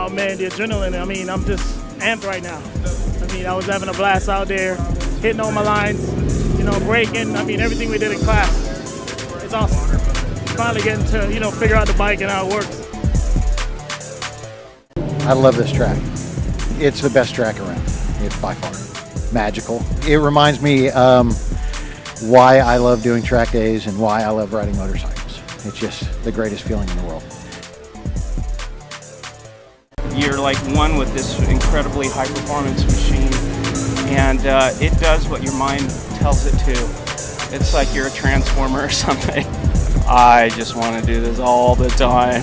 Oh man, the adrenaline, I mean, I'm just amped right now. I mean, I was having a blast out there, hitting all my lines, you know, braking. I mean, everything we did in class. It's awesome. Finally getting to, you know, figure out the bike and how it works. I love this track. It's the best track around. It's by far magical. It reminds me why I love doing track days and why I love riding motorcycles. It's just the greatest feeling in the world. You're like one with this incredibly high performance machine, and it does what your mind tells it to. It's like you're a transformer or something. I just want to do this all the time.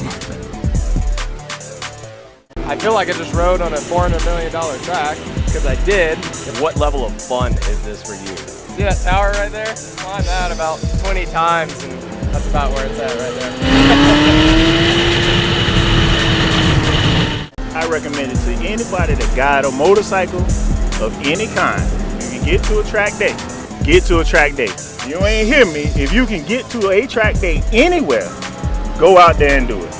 I feel like I just rode on a $400 million track. Because I did. What level of fun is this for you? See that tower right there? Climbed that about 20 times, and that's about where it's at right there. I recommend it to anybody that got a motorcycle of any kind. If you get to a track day, get to a track day. You ain't hear me. If you can get to a track day anywhere, go out there and do it.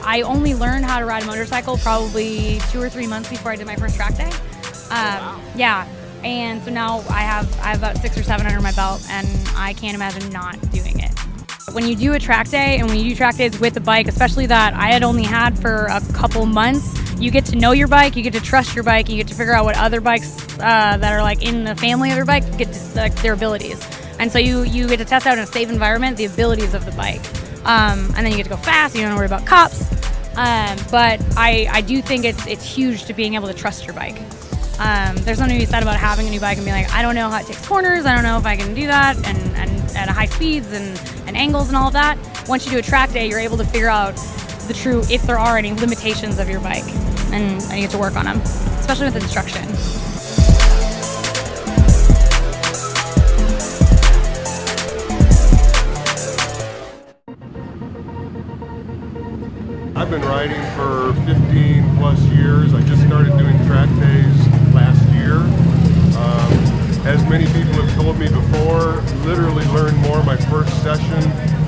I only learned how to ride a motorcycle probably 2 or 3 months before I did my first track day. Yeah, and so now I have about 6 or 7 under my belt, and I can't imagine not doing it. When you do a track day, and when you do track days with a bike, especially that I had only had for a couple months, you get to know your bike, you get to trust your bike, you get to figure out what other bikes that are like in the family of your bike get to, like, their abilities. And so you get to test out in a safe environment the abilities of the bike. And then you get to go fast, you don't worry about cops. But I do think it's huge to being able to trust your bike. There's something to be said about having a new bike and being like, I don't know how it takes corners, I don't know if I can do that, and at high speeds and angles and all of that. Once you do a track day, you're able to figure out the true, if there are any limitations of your bike, and you get to work on them, especially with instruction. I've been riding for 15 plus years. I just started doing track days last year. As many people have told me before, literally learned more my first session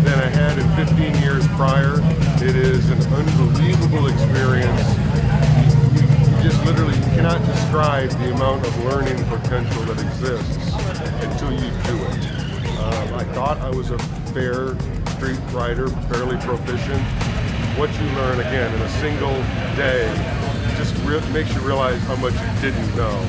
than I had in 15 years prior. It is an unbelievable experience. You just literally cannot describe the amount of learning potential that exists until you do it. I thought I was a fair street rider, fairly proficient. What you learn, again, in a single day just makes you realize how much you didn't know.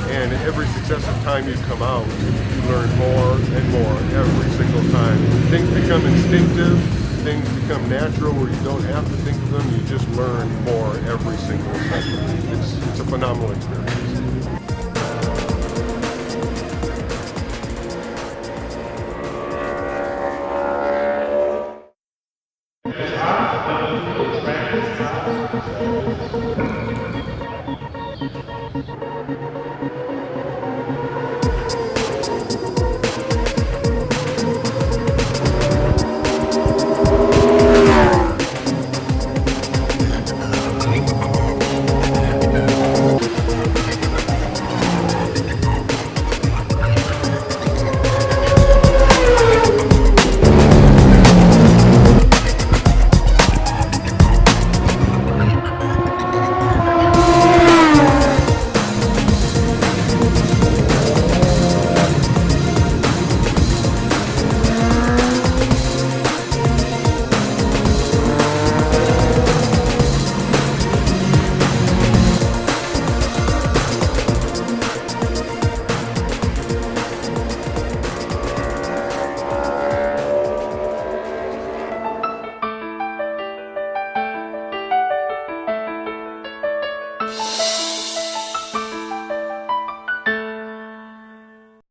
And every successive time you come out, you learn more and more every single time. Things become instinctive, things become natural where you don't have to think of them, you just learn more every single session. It's a phenomenal experience.